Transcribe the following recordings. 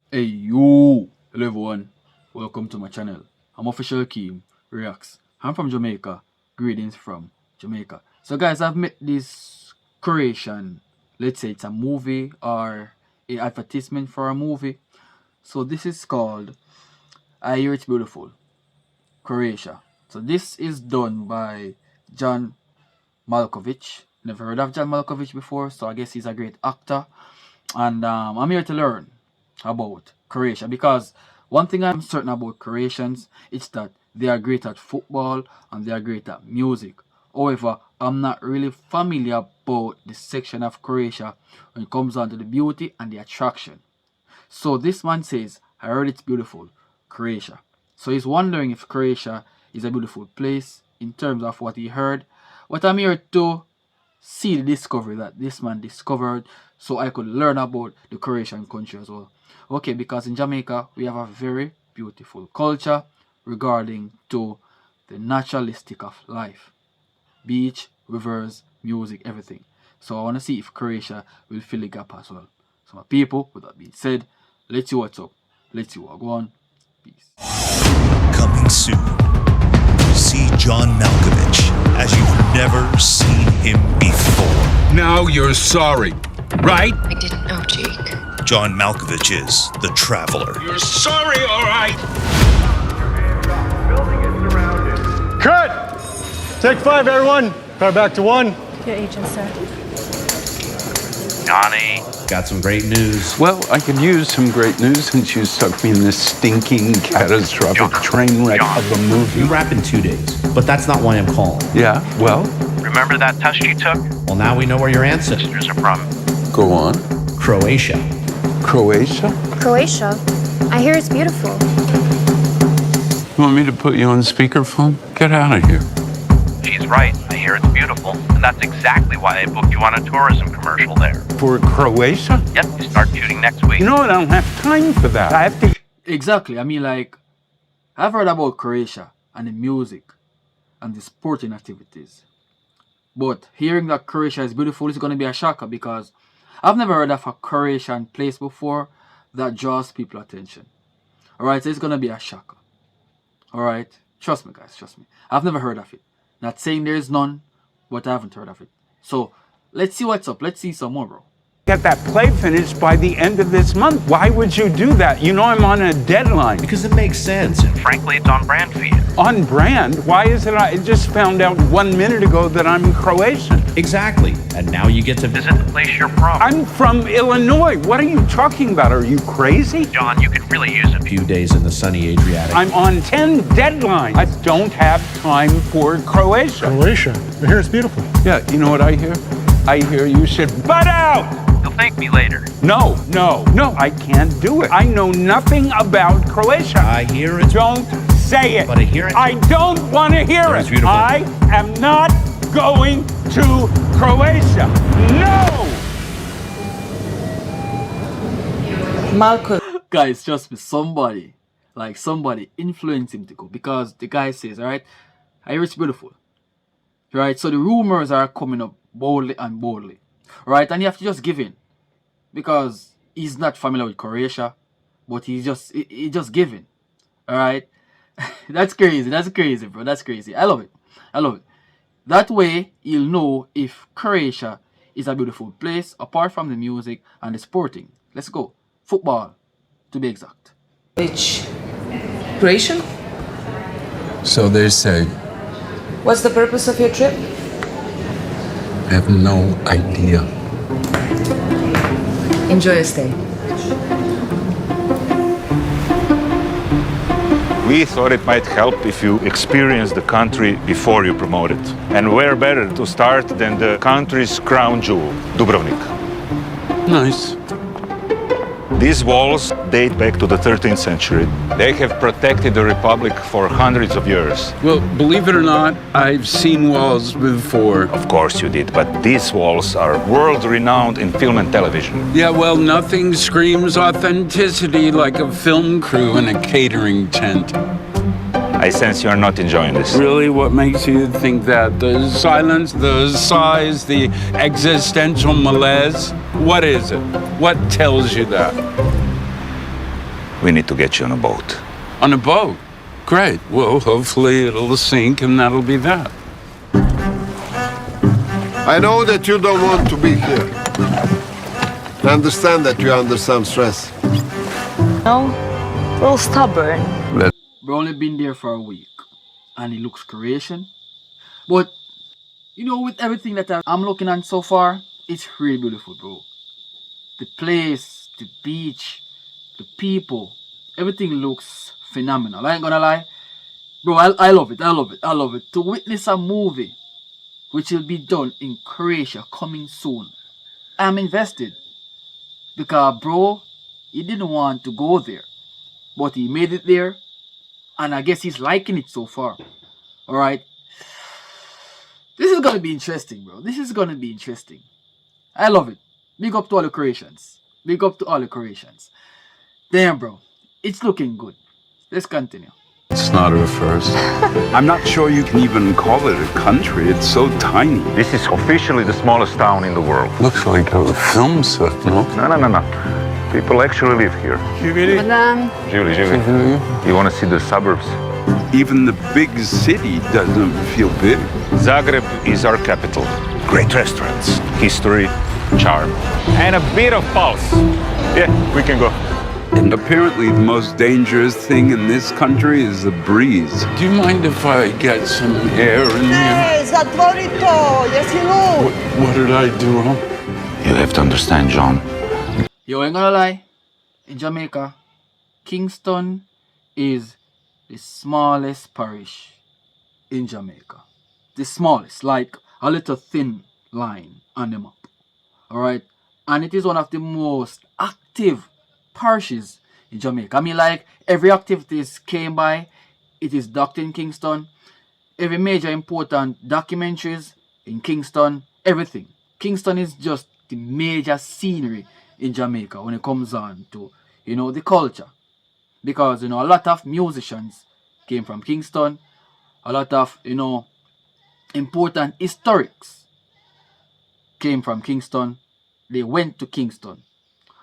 Hey yo, hello everyone, welcome to my channel. I'm Official Keem Reacts. I'm from Jamaica. Greetings from Jamaica. So guys, I've met this Croatian, let's say it's a movie or a advertisement for a movie. So this is called I Hear It's Beautiful, Croatia. So this is done by Jonn Malkovich. Never heard of Jonn Malkovich before, so I guess he's a great actor. And I'm here to learn about Croatia because one thing I'm certain about Croatians is that they are great at football and they are great at music. However, I'm not really familiar about the section of Croatia when it comes down to the beauty and the attraction. So this man says, I heard it's beautiful, Croatia. So he's wondering if Croatia is a beautiful place in terms of what he heard. But I'm here to see the discovery that this man discovered so I could learn about the Croatian country as well. Okay, because in Jamaica we have a very beautiful culture regarding to the naturalistic of life. Beach, rivers, music, everything. So I want to see if Croatia will fill the gap as well. So my people, with that being said, let's see what's up. Let's see what go on. Peace. Coming soon. See Jonn Malkovich as you've never seen him before. Now you're sorry, right? I didn't know, Jake. Jonn Malkovich is the Traveler. You're sorry, all right? Cut! Take 5, everyone. Car back to 1. Your agent, sir. Johnny. Got some great news. Well, I could use some great news since you stuck me in this stinking, catastrophic train wreck of a movie. You wrap in 2 days, but that's not why I'm calling. Yeah, well? Remember that test you took? Well, now we know where your ancestors are from. Go on. Croatia. Croatia? Croatia? I hear it's beautiful. You want me to put you on speakerphone? Get out of here. She's right. I hear it's beautiful. And that's exactly why I booked you on a tourism commercial there. For Croatia? Yep, you start shooting next week. You know what? I don't have time for that. I have to... Exactly. I mean, like, I've heard about Croatia and the music and the sporting activities. But hearing that Croatia is beautiful is going to be a shocker because I've never heard of a Croatian place before that draws people attention. Alright, so it's going to be a shocker. Alright, trust me guys, trust me. I've never heard of it. Not saying there's none, but I haven't heard of it. So, let's see what's up. Let's see some more, bro. Get that play finished by the end of this month. Why would you do that? You know I'm on a deadline. Because it makes sense, and frankly, it's on brand for you. On brand? Why is it? I just found out 1 minute ago that I'm Croatian. Exactly. And now you get to visit the place you're from. I'm from Illinois. What are you talking about? Are you crazy? John, you could really use a few days in the sunny Adriatic. I'm on 10 deadlines. I don't have time for Croatia. Croatia. I hear it's beautiful. Yeah, you know what I hear? I hear you should butt out! You'll thank me later. No, I can't do it. I know nothing about Croatia. I hear it. Don't say it. But I hear it. I don't want to hear It's it. beautiful. I am not going to Croatia. No! Guys, trust me, somebody influenced him to go because the guy says, alright, I hear it's beautiful. Right? So the rumors are coming up boldly and boldly. Right? And you have to just give in. Because he's not familiar with Croatia, but he just giving. Alright? That's crazy, bro. That's crazy. I love it. That way, you'll know if Croatia is a beautiful place, apart from the music and the sporting. Let's go. Football, to be exact. Which? Croatian? So they say. What's the purpose of your trip? I have no idea. Enjoy your stay. We thought it might help if you experience the country before you promote it. And where better to start than the country's crown jewel, Dubrovnik. Nice. These walls date back to the 13th century. They have protected the Republic for hundreds of years. Well, believe it or not, I've seen walls before. Of course you did, but these walls are world-renowned in film and television. Yeah, well, nothing screams authenticity like a film crew in a catering tent. I sense you are not enjoying this. Really? What makes you think that? The silence, the sighs, the existential malaise? What is it? What tells you that? we need to get you on a boat. On a boat? Great. Well, hopefully it'll sink and that'll be that. I know that you don't want to be here. I understand that you're under some stress. No, a little stubborn. We've only been there for a week, and it looks Croatian. But, you know, with everything that I'm looking at so far, it's really beautiful, bro. The place, the beach, the people, everything looks phenomenal. I ain't gonna lie. Bro, I love it, I love it, I love it. To witness a movie which will be done in Croatia coming soon, I'm invested. Because, bro, he didn't want to go there, but he made it there, and I guess he's liking it so far. Alright? This is gonna be interesting, bro. This is gonna be interesting. I love it. Big up to all the Croatians. Big up to all the Croatians. Damn, bro. It's looking good. Let's continue. It's not a first. I'm not sure you can even call it a country. It's so tiny. This is officially the smallest town in the world. Looks like a film set, no? No. People actually live here. Julie, you want to see the suburbs? Even the big city doesn't feel big. Zagreb is our capital. Great restaurants, history, charm, and a bit of pulse. Yeah, we can go. And apparently the most dangerous thing in this country is the breeze. Do you mind if I get some air in here? Zatvori to, jesi lud? What did I do wrong? You have to understand, John. Yo, ain't gonna lie. In Jamaica, Kingston is the smallest parish in Jamaica. The smallest, like a little thin line on the map. Alright? And it is one of the most active parishes in Jamaica. I mean, like, every activities came by, it is docked in Kingston. Every major important documentaries in Kingston, everything. Kingston is just the major scenery in Jamaica when it comes on to, you know, the culture. Because, you know, a lot of musicians came from Kingston. A lot of, you know, important historics came from Kingston. They went to Kingston.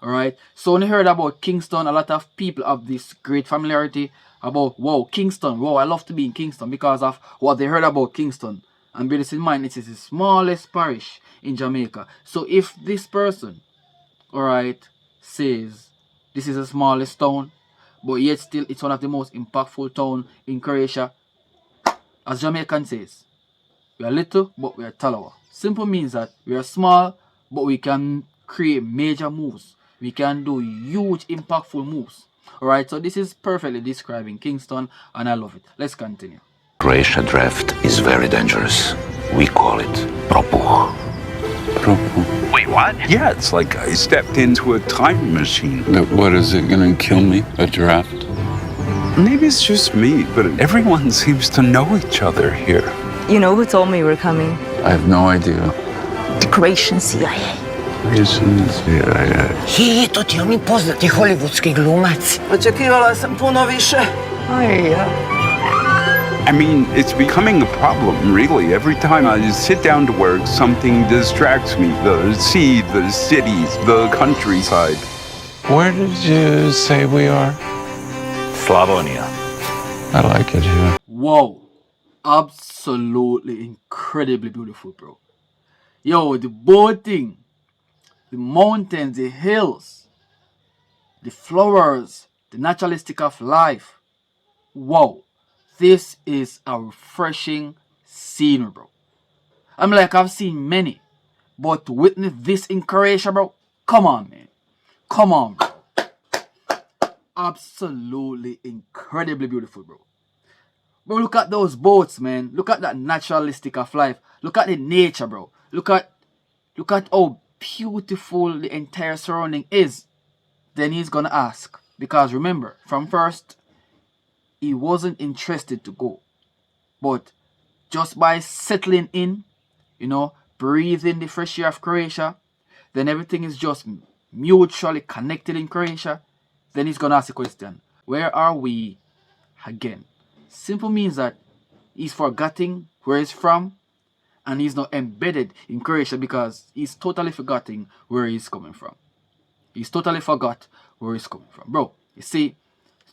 Alright, so when you heard about Kingston, a lot of people have this great familiarity about, wow, Kingston, wow, I love to be in Kingston because of what they heard about Kingston. And bear this in mind, it is the smallest parish in Jamaica. So if this person, alright, says this is the smallest town, but yet still it's one of the most impactful town in Croatia, as Jamaican says, we are little, but we are talawa. Simple means that we are small, but we can create major moves. We can do huge, impactful moves. Alright, so this is perfectly describing Kingston, and I love it. Let's continue. Croatia draft is very dangerous. We call it propuh. Propuh? Wait, what? Yeah, it's like I stepped into a time machine. What, is it gonna kill me? A draft? Maybe it's just me, but everyone seems to know each other here. You know who told me you were coming? I have no idea. The Croatian CIA. To ti oni poznati hollywoodski glumac. Očekivala sam puno više. I mean, it's becoming a problem, really. Every time I sit down to work, something distracts me. The sea, the cities, the countryside. Where did you say we are? Slavonia. I like it here. Wow. Absolutely incredibly beautiful, bro. Yo, the boating, the mountains, the hills, the flowers, the naturalistic of life. Wow. This is a refreshing scenery, bro. I'm like, I've seen many, but to witness this in Croatia, bro, come on, man. Come on, bro. Absolutely incredibly beautiful, bro. Bro, look at those boats, man. Look at that naturalistic of life. Look at the nature, bro. Look at how beautiful the entire surrounding is. Then he's gonna ask, because remember, from first, he wasn't interested to go. But just by settling in, you know, breathing the fresh air of Croatia, then everything is just mutually connected in Croatia. Then he's gonna ask the question, where are we again? Simple means that he's forgetting where he's from, and he's not embedded in Croatia because he's totally forgetting where he's coming from. He's totally forgot where he's coming from. Bro, you see,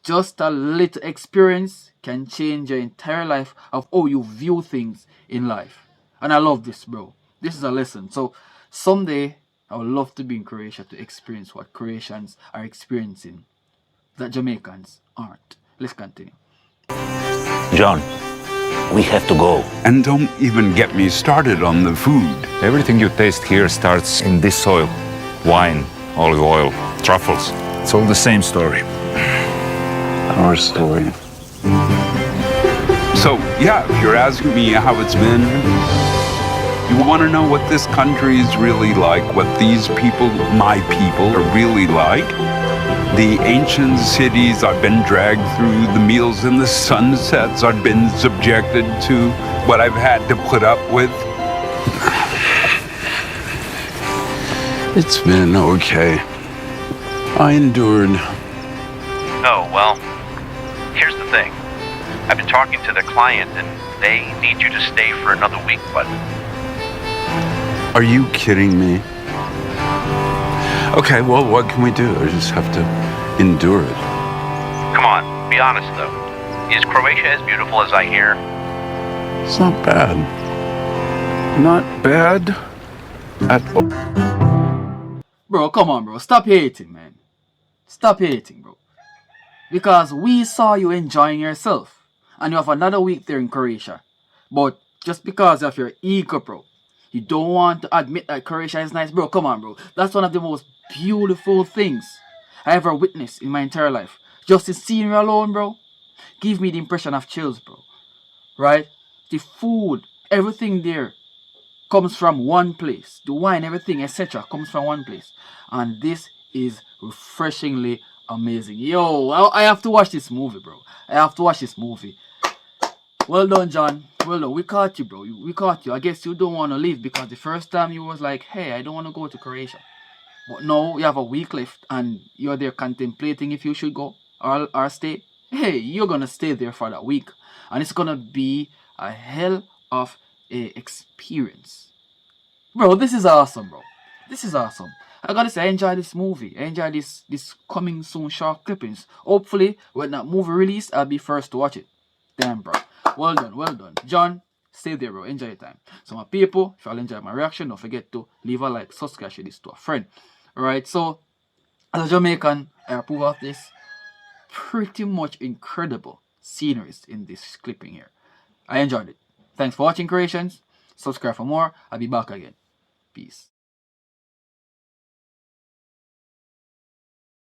Just a little experience can change your entire life of how you view things in life. And I love this, bro. This is a lesson. So someday I would love to be in Croatia to experience what Croatians are experiencing that Jamaicans aren't. Let's continue. Jonn, we have to go. And don't even get me started on the food. Everything you taste here starts in this soil. Wine, olive oil, truffles. It's all the same story. Our story. So, yeah, if you're asking me how it's been, you want to know what this country is really like, what these people, my people, are really like. The ancient cities I've been dragged through, the meals and the sunsets I've been subjected to, what I've had to put up with. It's been okay. I endured. Oh, well, here's the thing. I've been talking to the client and they need you to stay for another week, but... Are you kidding me? Okay, well, what can we do? I just have to endure it. Come on, be honest though. Is Croatia as beautiful as I hear? It's not bad. Not bad at all. Bro, come on, bro. Stop hating, man. Stop hating, bro. Because we saw you enjoying yourself. And you have another week there in Croatia. But just because of your ego, bro, you don't want to admit that Croatia is nice. Bro, come on, bro. That's one of the most beautiful things I ever witnessed in my entire life. Just the scenery alone, bro, give me the impression of chills, bro. Right? The food, everything there comes from one place. The wine, everything, etc. comes from one place. And this is refreshingly amazing. Yo, I have to watch this movie, bro. I have to watch this movie. Well done, Jonn. Well done. We caught you, bro. We caught you. I guess you don't want to leave because the first time you was like, hey, I don't want to go to Croatia. But now you have a week left and you're there contemplating if you should go or stay. Hey, you're going to stay there for that week. And it's going to be a hell of a experience. Bro, this is awesome, bro. This is awesome. I gotta say, I enjoy this movie. I enjoy this coming soon short clippings. Hopefully, when that movie released, I'll be first to watch it. Damn, bro. Well done, well done. Jonn, stay there, bro. Enjoy your time. So, my people, if y'all enjoy my reaction, don't forget to leave a like, subscribe, share this to a friend. Alright, so, as a Jamaican, I approve of this pretty much incredible sceneries in this clipping here. I enjoyed it. Thanks for watching, Croatians. Subscribe for more. I'll be back again. Peace.